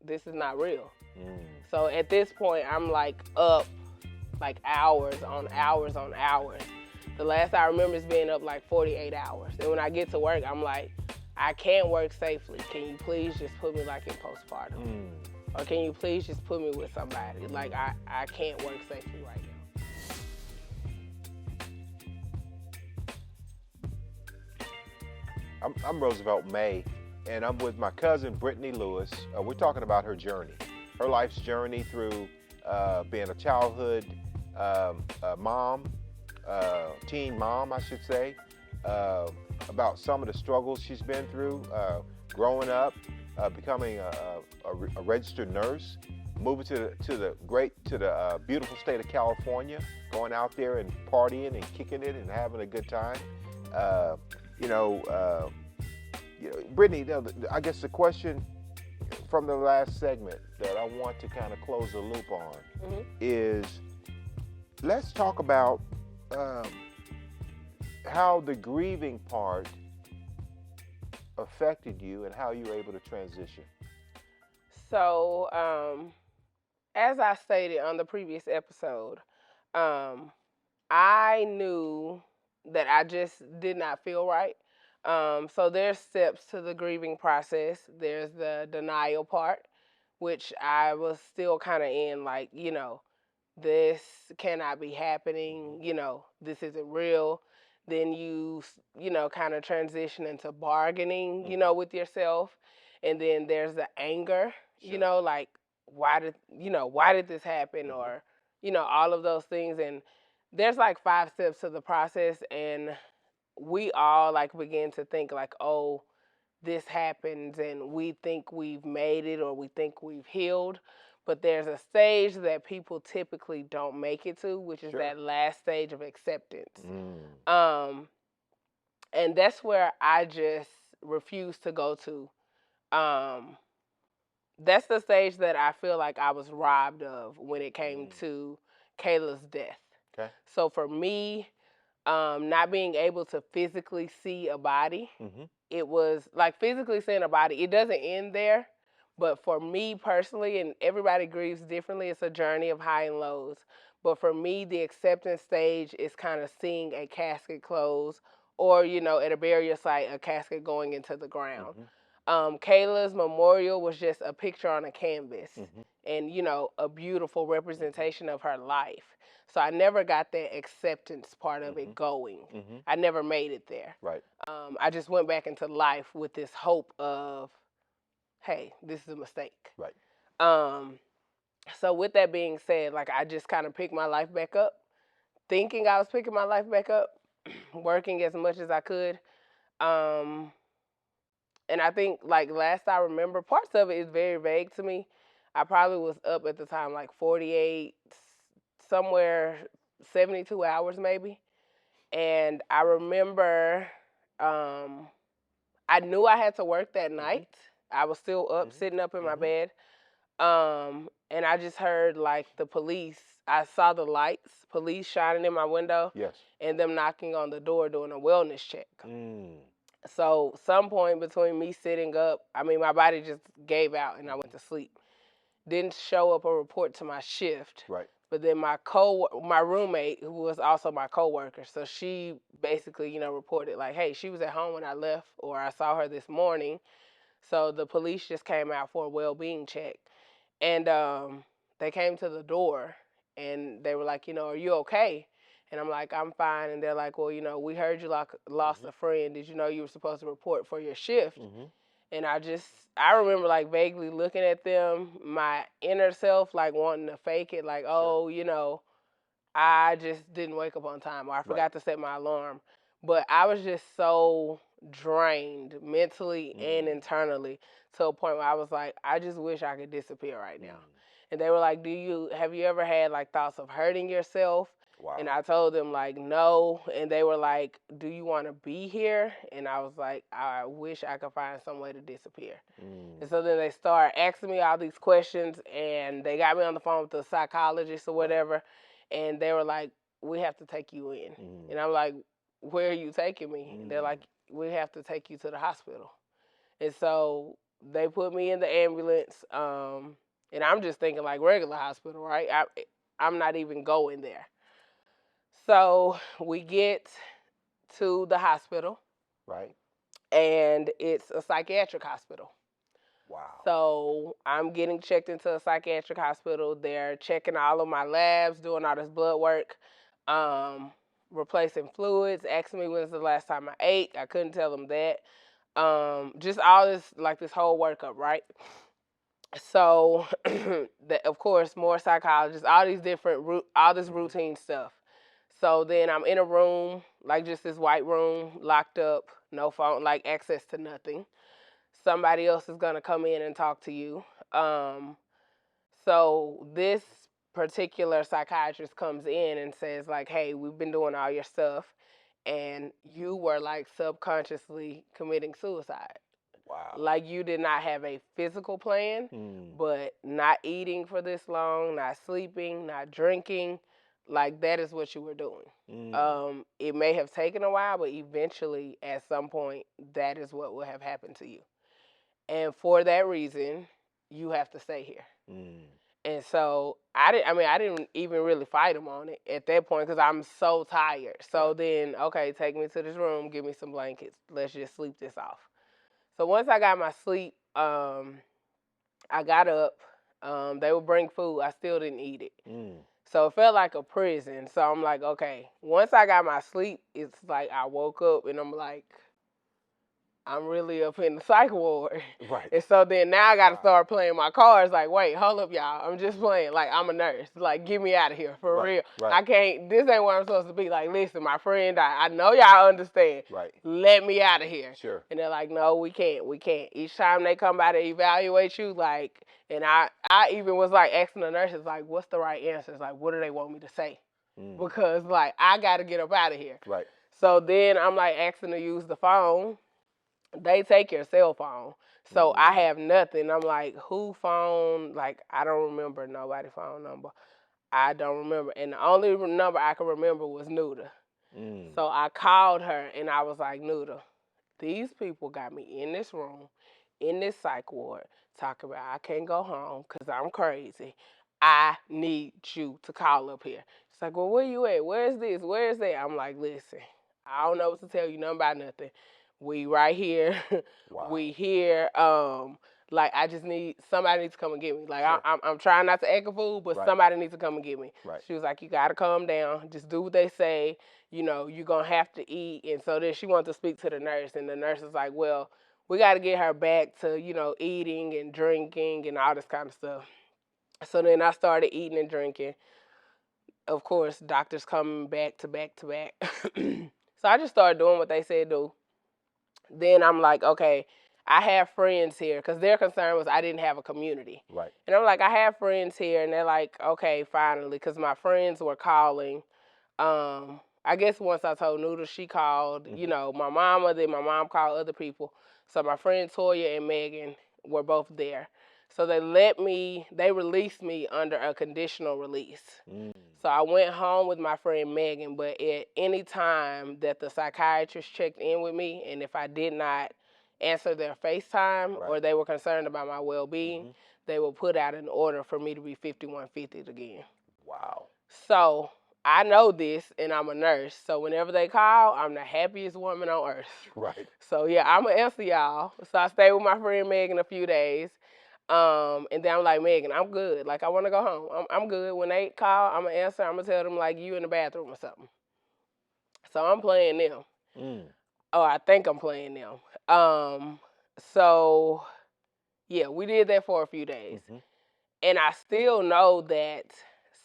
this is not real. Mm. So at this point, I'm like up like hours on hours on hours. The last I remember is being up like 48 hours. And when I get to work, I'm like, I can't work safely. Can you please just put me like in postpartum? Mm. Or can you please just put me with somebody? Like, I can't work safely right now. I'm Roosevelt May, and I'm with my cousin Brittany Lewis. We're talking about her journey, her life's journey through being a childhood mom, teen mom, I should say, about some of the struggles she's been through growing up, becoming a registered nurse, moving to the beautiful state of California, going out there and partying and kicking it and having a good time. Brittany, I guess the question from the last segment that I want to kind of close the loop on is, let's talk about how the grieving part affected you and how you were able to transition. So, as I stated on the previous episode, I knew that I just did not feel right. So there's steps to the grieving process. There's the denial part, which I was still kind of in, like, this cannot be happening, this isn't real. Then you kind of transition into bargaining, with yourself. And then there's the anger, like, why did this happen? Or, all of those things. And there's like 5 steps to the process. And we all like begin to think like, oh, this happens and we think we've made it or we think we've healed. But there's a stage that people typically don't make it to, which is that last stage of acceptance. And that's where I just refuse to go to. That's the stage that I feel like I was robbed of when it came to Kayla's death. Okay. So for me, not being able to physically see a body, it was like physically seeing a body. It doesn't end there, but for me personally, and everybody grieves differently, it's a journey of high and lows. But for me, the acceptance stage is kind of seeing a casket close, or at a burial site, a casket going into the ground. Kayla's memorial was just a picture on a canvas, and a beautiful representation of her life. So I never got that acceptance part of it going. I never made it there. Right. I just went back into life with this hope of, hey, this is a mistake. Right. So with that being said, like, I just kind of picked my life back up, thinking I was picking my life back up, working as much as I could. And I think, like, last I remember, parts of it is very vague to me. I probably was up at the time like 48, somewhere 72 hours maybe. And I remember I knew I had to work that night. I was still up, sitting up in my bed. And I just heard like the police. I saw the lights, police shining in my window. Yes. And them knocking on the door doing a wellness check. So some point between me sitting up, I mean, my body just gave out and I went to sleep. Didn't show up or report to my shift. Right. But then my roommate, who was also my coworker, so she basically, reported like, hey, she was at home when I left, or I saw her this morning. So the police just came out for a well-being check. And they came to the door and they were like, are you okay? And I'm like, I'm fine. And they're like, well, we heard you lost a friend. Did you know you were supposed to report for your shift? And I remember like vaguely looking at them, my inner self like wanting to fake it, like, oh, I just didn't wake up on time, or I forgot to set my alarm. But I was just so drained mentally and internally to a point where I was like, I just wish I could disappear right now. And they were like, have you ever had like thoughts of hurting yourself? Wow. And I told them like, no. And they were like, do you want to be here? And I was like, I wish I could find some way to disappear. And so then they started asking me all these questions, and they got me on the phone with the psychologist or whatever. And they were like, we have to take you in. And I'm like, where are you taking me? And they're like, we have to take you to the hospital. And so they put me in the ambulance, and I'm just thinking like regular hospital, right? I'm not even going there. So we get to the hospital, Right. and it's a psychiatric hospital. Wow. So I'm getting checked into a psychiatric hospital. They're checking all of my labs, doing all this blood work, um, replacing fluids, asking me when's the last time I ate. I couldn't tell them that. Just all this, like this whole workup, right? So, of course, more psychologists, all these different, all this routine stuff. So then I'm in a room, like just this white room, locked up, no phone, like access to nothing. Somebody else is gonna come in and talk to you. Um, so this particular psychiatrist comes in and says like, "Hey, we've been doing all your stuff, and you were like subconsciously committing suicide. Wow. Like you did not have a physical plan, but not eating for this long, not sleeping, not drinking, like that is what you were doing. It may have taken a while, but eventually, at some point, that is what will have happened to you. And for that reason, you have to stay here." And so I didn't even really fight him on it at that point because I'm so tired. So then, okay, take me to this room, give me some blankets, let's just sleep this off. So once I got my sleep, I got up. They would bring food. I still didn't eat it. So it felt like a prison. So I'm like, okay. Once I got my sleep, it's like I woke up and I'm like, I'm really up in the psych ward. Right. And so then now I got to start playing my cards. Like, wait, hold up, y'all. I'm just playing. Like, I'm a nurse. Like, get me out of here for real. Right. I can't. This ain't where I'm supposed to be. Like, listen, my friend, I know y'all understand. Right. Let me out of here. Sure. And they're like, no, we can't. We can't. Each time they come by to evaluate you, like, and I even was like asking the nurses, like, what's the right answers? Like, what do they want me to say? Because like I got to get up out of here. Right. So then I'm like asking to use the phone. They take your cell phone. So I have nothing. I'm like, who phone? Like, I don't remember nobody's phone number. I don't remember. And the only number I can remember was Nuda. So I called her and I was like, Nuda, these people got me in this room, in this psych ward, talking about I can't go home because I'm crazy. I need you to call up here. She's like, well, where you at? Where is this? Where is that? I'm like, listen, I don't know what to tell you, nothing about nothing. We right here. Wow. We here. Like I just need somebody needs to come and get me. Like Sure. I'm trying not to act a fool, but somebody needs to come and get me. Right. She was like, you gotta calm down. Just do what they say. You know, you're gonna have to eat. And so then she wanted to speak to the nurse, and the nurse was like, well, we got to get her back to, you know, eating and drinking and all this kind of stuff. So then I started eating and drinking. Of course, doctors coming back to back to back. So I just started doing what they said do. Then I'm like, okay, I have friends here because their concern was I didn't have a community. Right. And I'm like, I have friends here, and they're like, okay, finally, because my friends were calling. I guess once I told Noodle, she called, you know, my mama, then my mom called other people. So my friend Toya and Megan were both there. So they released me under a conditional release. So I went home with my friend Megan, but at any time that the psychiatrist checked in with me, and if I did not answer their FaceTime or they were concerned about my well-being, they would put out an order for me to be 5150 again. Wow. So I know this, and I'm a nurse. So whenever they call, I'm the happiest woman on earth. Right. So yeah, I'm gonna answer y'all. So I stayed with my friend Megan a few days. And then I'm like, Megan, I'm good. Like, I want to go home. I'm good. When they call, I'm going to answer. I'm going to tell them, like, you in the bathroom or something. So I'm playing them. Oh, I think I'm playing them. So, yeah, we did that for a few days. And I still know that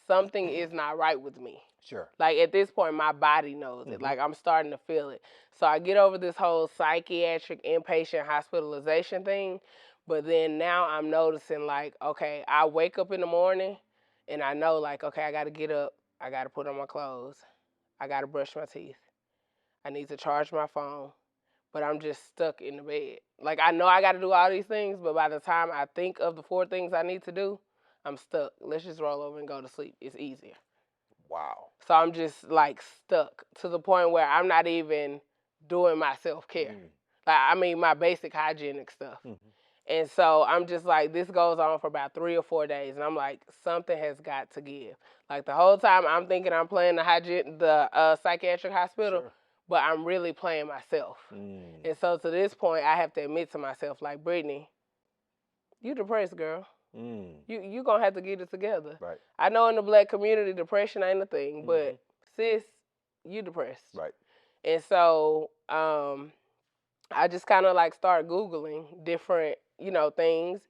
something is not right with me. Sure. Like, at this point, my body knows it. Like, I'm starting to feel it. So I get over this whole psychiatric inpatient hospitalization thing. But then now I'm noticing, like, okay, I wake up in the morning and I know, like, okay, I got to get up. I got to put on my clothes. I got to brush my teeth. I need to charge my phone. But I'm just stuck in the bed. Like, I know I got to do all these things, but by the time I think of the 4 things I need to do, I'm stuck. Let's just roll over and go to sleep. It's easier. Wow. So I'm just, like, stuck to the point where I'm not even doing my self-care. Like, I mean, my basic hygienic stuff. And so I'm just like, this goes on for about 3 or 4 days, and I'm like, something has got to give. Like the whole time I'm thinking I'm playing the psychiatric hospital, Sure. but I'm really playing myself. And so to this point, I have to admit to myself, like, Brittany, you depressed, girl. You gonna have to get it together. Right. I know in the black community, depression ain't a thing, but sis, you depressed. Right. And so I just kind of like start Googling different, things.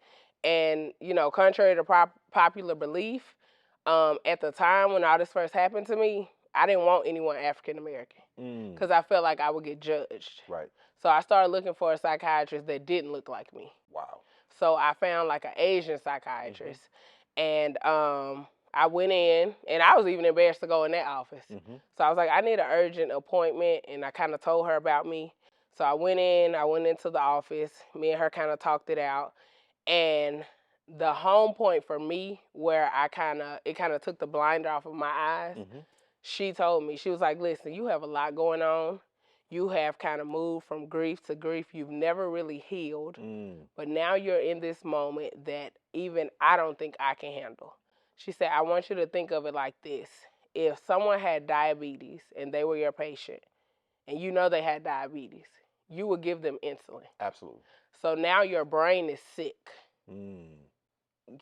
And, contrary to popular belief, at the time when all this first happened to me, I didn't want anyone African American because I felt like I would get judged. Right. So I started looking for a psychiatrist that didn't look like me. Wow. So I found like an Asian psychiatrist, and I went in, and I was even embarrassed to go in that office. So I was like, I need an urgent appointment, and I kind of told her about me. So I went into the office. Me and her kind of talked it out, and the home point for me, where it kind of took the blinder off of my eyes. She told me, she was like, listen, you have a lot going on. You have kind of moved from grief to grief. You've never really healed. But now you're in this moment that even I don't think I can handle. She said, I want you to think of it like this. If someone had diabetes and they were your patient, and you know they had diabetes, you would give them insulin. Absolutely. So now your brain is sick.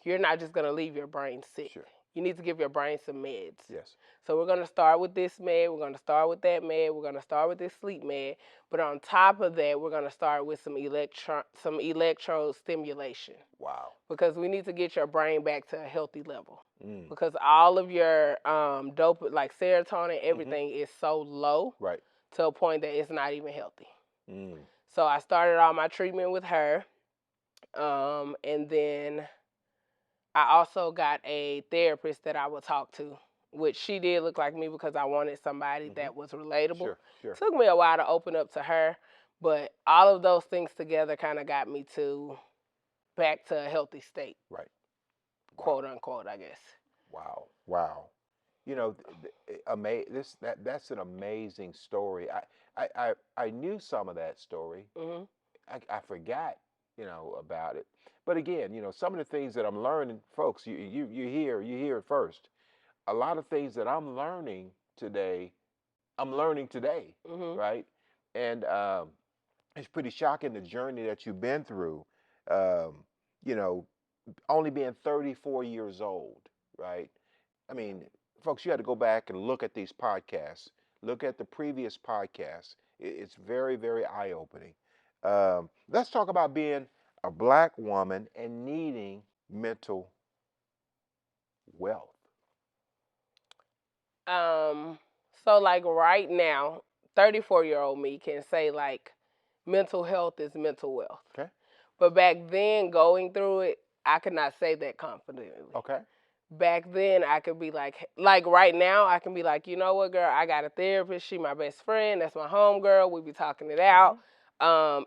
You're not just going to leave your brain sick. Sure. You need to give your brain some meds. Yes. So we're going to start with this med, we're going to start with that med, we're going to start with this sleep med, but on top of that, we're going to start with some electrode stimulation. Wow. Because we need to get your brain back to a healthy level. Because all of your like serotonin, everything is so low, right, to a point that it's not even healthy. So I started all my treatment with her, and then I also got a therapist that I would talk to, which she did look like me because I wanted somebody that was relatable. Sure, sure. Took me a while to open up to her, but all of those things together kind of got me back to a healthy state. Right. Quote unquote, I guess. Wow. Wow. You know, that's an amazing story. I knew some of that story. I forgot, about it. But again, some of the things that I'm learning, folks, you hear it first. A lot of things that I'm learning today, right? And it's pretty shocking the journey that you've been through. You know, only being 34 years old, right? I mean, folks, you had to go back and look at these podcasts. Look at the previous podcasts. It's very, very eye-opening. Let's talk about being a black woman and needing mental wealth. So like right now, 34-year-old me can say like mental health is mental wealth. Okay. But back then, going through it, I could not say that confidently. Okay. Back then, I could be like right now, I can be like, you know what, girl, I got a therapist. She my best friend. That's my homegirl. We be talking it out.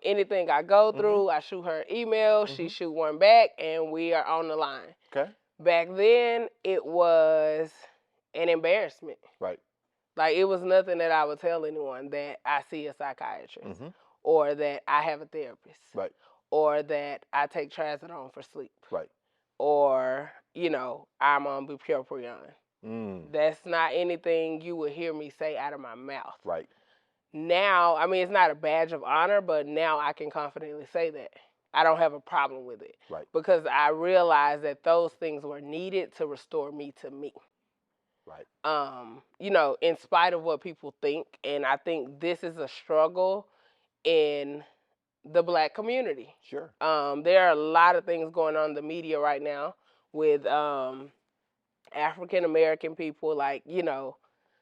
Anything I go through, I shoot her an email. She shoot one back, and we are on the line. Okay. Back then, it was an embarrassment. Right. Like, it was nothing that I would tell anyone that I see a psychiatrist or that I have a therapist. Right. Or that I take trazodone for sleep. Right. Or, I'm on bupropion. That's not anything you would hear me say out of my mouth. Right. Now, I mean, it's not a badge of honor, but now I can confidently say that. I don't have a problem with it. Right. Because I realized that those things were needed to restore me to me. Right. In spite of what people think. And I think this is a struggle in the black community. Sure. There are a lot of things going on in the media right now with African American people, like,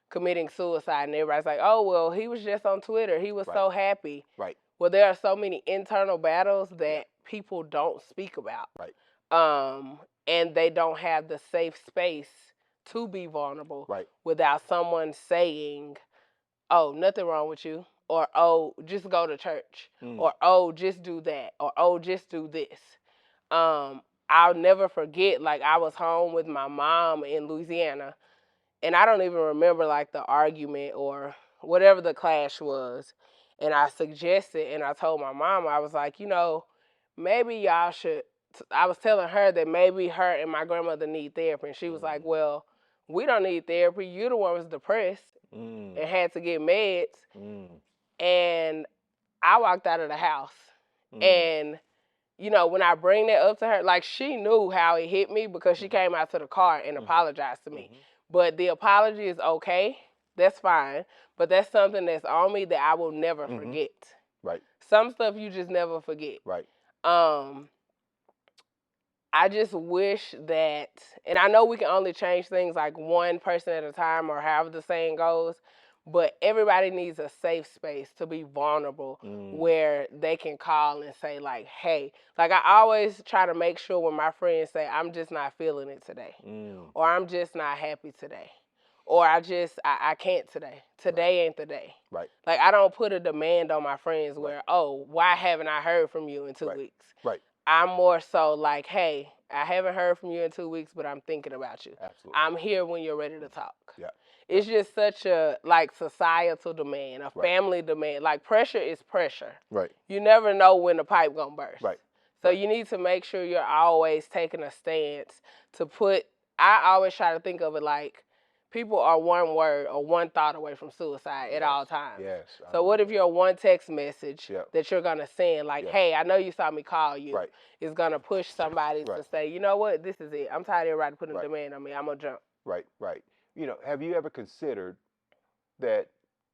committing suicide, and everybody's like, oh, well, he was just on Twitter. He was so happy. Right. Well, there are so many internal battles that people don't speak about. Right. And they don't have the safe space to be vulnerable without someone saying, oh, nothing wrong with you. Or, oh, just go to church. Or, oh, just do that. Or, oh, just do this. I'll never forget, like, I was home with my mom in Louisiana, and I don't even remember, like, the argument or whatever the clash was. And I suggested, and I told my mom, I was like, maybe y'all should. I was telling her that maybe her and my grandmother need therapy, and she was like, well, we don't need therapy. You the one was depressed and had to get meds. And I walked out of the house. And, you know, when I bring that up to her, like, she knew how it hit me because she came out to the car and apologized to me. But the apology is okay. That's fine. But that's something that's on me that I will never forget. Right. Some stuff you just never forget. Right. I just wish that, and I know we can only change things like one person at a time or however the saying goes, but everybody needs a safe space to be vulnerable where they can call and say like, hey, like I always try to make sure when my friends say, I'm just not feeling it today, or I'm just not happy today, or I can't today. Today ain't the day. Right. Like I don't put a demand on my friends where, oh, why haven't I heard from you in 2 weeks? Right. I'm more so like, hey, I haven't heard from you in 2 weeks, but I'm thinking about you. Absolutely. I'm here when you're ready to talk. Yeah. It's just such a like societal demand, a family demand. Like pressure is pressure. Right. You never know when the pipe gonna burst. Right. So you need to make sure you're always taking a stance to put. I always try to think of it like people are one word or one thought away from suicide at all times. Yes. So what if your one text message that you're gonna send, like, hey, I know you saw me call you, is gonna push somebody to say, you know what, this is it. I'm tired of everybody putting a demand on me. I'm gonna jump. Right. Right. You know, have you ever considered that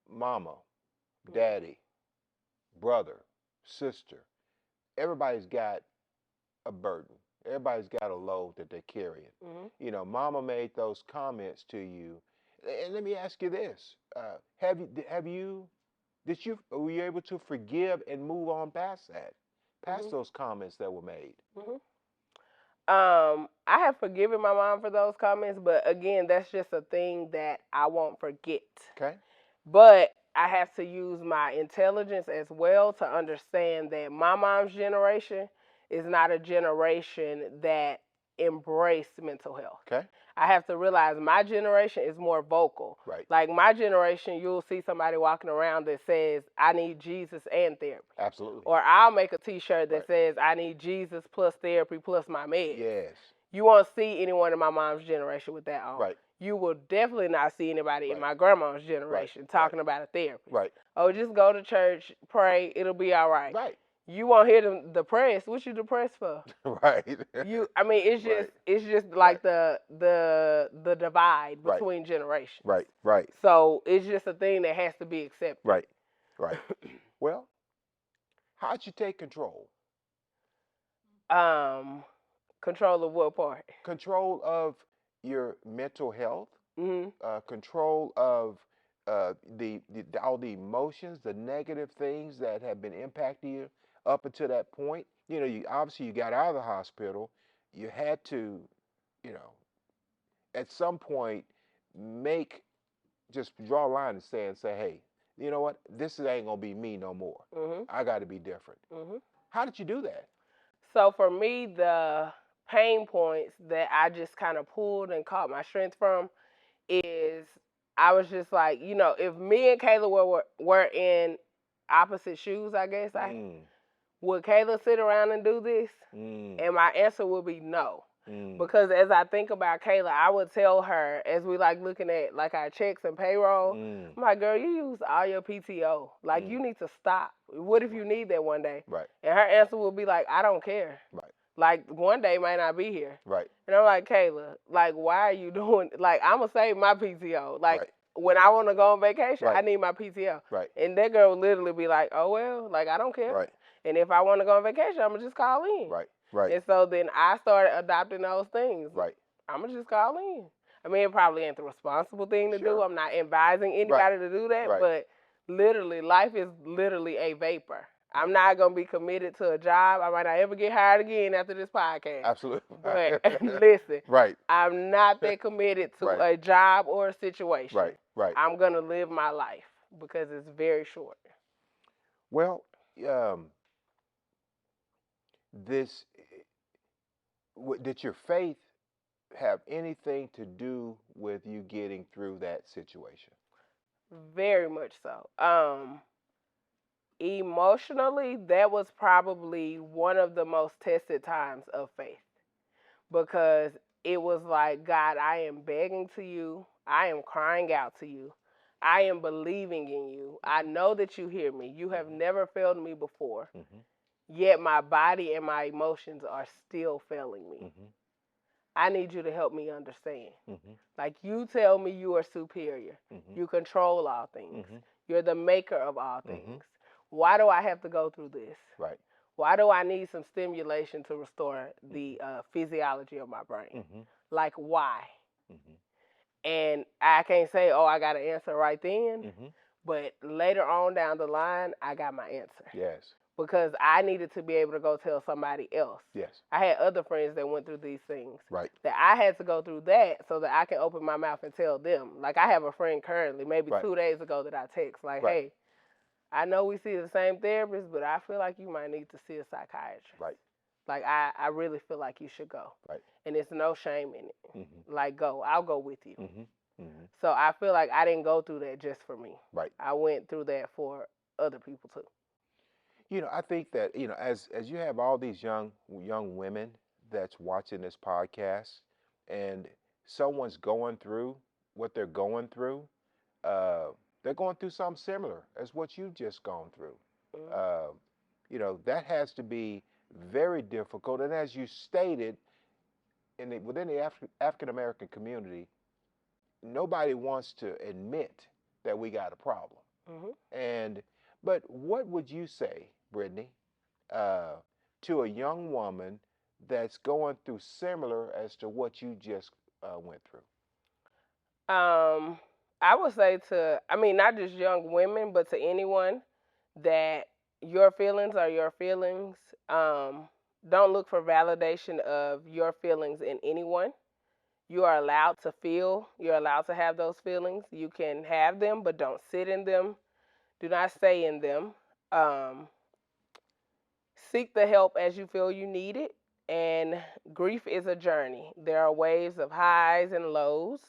mama, daddy, brother, sister, everybody's got a burden. Everybody's got a load that they're carrying. You know, mama made those comments to you. And let me ask you this. Were you able to forgive and move on past that? Past those comments that were made? I have forgiven my mom for those comments, but again, that's just a thing that I won't forget. Okay. But I have to use my intelligence as well to understand that my mom's generation is not a generation that embraced mental health. Okay. I have to realize my generation is more vocal. Right. Like my generation, you'll see somebody walking around that says, I need Jesus and therapy. Absolutely. Or I'll make a t-shirt that says, I need Jesus plus therapy plus my meds. Yes. You won't see anyone in my mom's generation with that on. Right. You will definitely not see anybody in my grandma's generation talking about a therapist. Right. Oh, just go to church, pray, it'll be all right. Right. You won't hear them depressed. What you depressed for? Right. It's just like the divide between generations. Right. Right. So it's just a thing that has to be accepted. Right. Right. Well, how'd you take control? Control of what part? Control of your mental health. Control of all the emotions, the negative things that have been impacting you up until that point. You know, you got out of the hospital. You had to, you know, at some point just draw a line and say, hey, you know what? This ain't gonna be me no more. I got to be different. How did you do that? So for me, the pain points that I just kind of pulled and caught my strength from is I was just like, you know, if me and Kayla were in opposite shoes, I guess, would Kayla sit around and do this? And my answer would be no. Because as I think about Kayla, I would tell her, as we like looking at like our checks and payroll, I'm like, girl, you use all your PTO. Like, you need to stop. What if you need that one day? Right. And her answer would be like, I don't care. Right. Like, one day might not be here. Right. And I'm like, Kayla, like, why are you doing, like, I'm going to save my PTO. Like, when I want to go on vacation, I need my PTO. Right. And that girl would literally be like, oh, well, like, I don't care. Right. And if I want to go on vacation, I'm going to just call in. Right. Right. And so then I started adopting those things. Right. I'm going to just call in. I mean, it probably ain't the responsible thing to do. I'm not advising anybody to do that. But literally, life is literally a vapor. I'm not going to be committed to a job. I might not ever get hired again after this podcast. Absolutely. But listen, Right. I'm not that committed to a job or a situation. Right. Right. I'm going to live my life because it's very short. Well, did your faith have anything to do with you getting through that situation? Very much so. Emotionally, that was probably one of the most tested times of faith, because it was like, God, I am begging to you. I am crying out to you. I am believing in you. I know that you hear me. You have never failed me before. Yet my body and my emotions are still failing me. I need you to help me understand. Like, you tell me you are superior. You control all things. You're the maker of all things. Why do I have to go through this? Right. Why do I need some stimulation to restore the physiology of my brain? Like, why? And I can't say, oh, I got an answer right then. But later on down the line, I got my answer. Yes. Because I needed to be able to go tell somebody else. Yes. I had other friends that went through these things. Right. That I had to go through that so that I can open my mouth and tell them. Like, I have a friend currently, maybe 2 days ago, that I text, like, hey, I know we see the same therapist, but I feel like you might need to see a psychiatrist. Right. Like, I really feel like you should go. Right. And it's no shame in it. Like, go. I'll go with you. So I feel like I didn't go through that just for me. Right. I went through that for other people too. You know, I think that, you know, as you have all these young women that's watching this podcast, and someone's going through what they're going through, they're going through something similar as what you've just gone through. You know, that has to be very difficult. And as you stated, within the African American community, nobody wants to admit that we got a problem. But what would you say, Brittany, to a young woman that's going through similar as to what you just went through? I would say not just young women, but to anyone, that your feelings are your feelings. Don't look for validation of your feelings in anyone. You are allowed to feel. You're allowed to have those feelings. You can have them, but don't sit in them. Do not stay in them. Seek the help as you feel you need it. And grief is a journey. There are waves of highs and lows.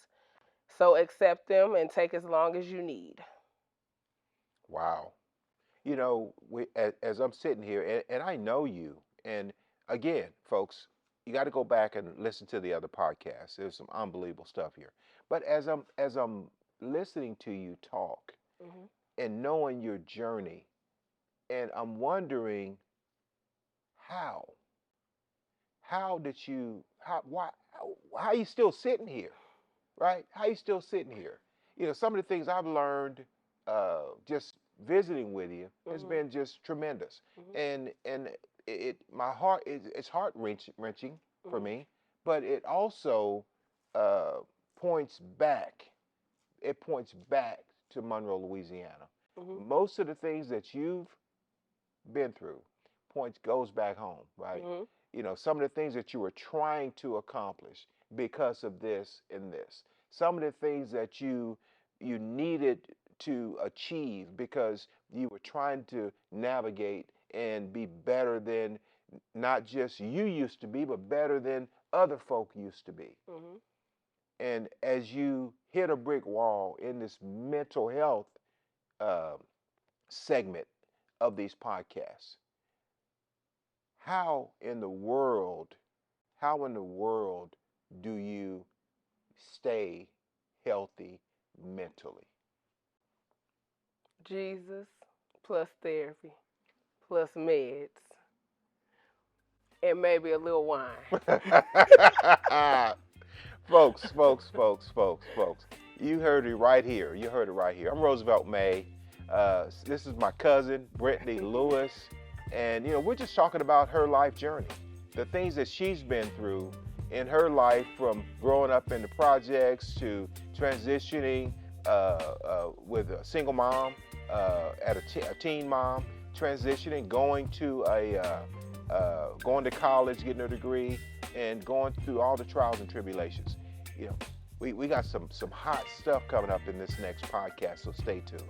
So accept them and take as long as you need. Wow. You know, as I'm sitting here, and I know you, and again, folks, you got to go back and listen to the other podcasts. There's some unbelievable stuff here. But as I'm listening to you talk, and knowing your journey, and I'm wondering how are you still sitting here, right? How are you still sitting here? You know, some of the things I've learned just visiting with you has been just tremendous, and my heart it's heart wrenching for me, but it also points back. It points back to Monroe, Louisiana. Most of the things that you've been through goes back home, right? You know, some of the things that you were trying to accomplish because of this and this. Some of the things that you needed to achieve because you were trying to navigate and be better than not just you used to be, but better than other folk used to be. And as you hit a brick wall in this mental health segment of these podcasts, how in the world do you stay healthy mentally? Jesus plus therapy plus meds and maybe a little wine. Folks. You heard it right here. I'm Roosevelt May. This is my cousin, Brittany Lewis. And, you know, we're just talking about her life journey, the things that she's been through in her life, from growing up in the projects to transitioning with a single mom, at a teen mom, transitioning, going to college, getting her degree, and going through all the trials and tribulations. You know, we got some hot stuff coming up in this next podcast, so stay tuned.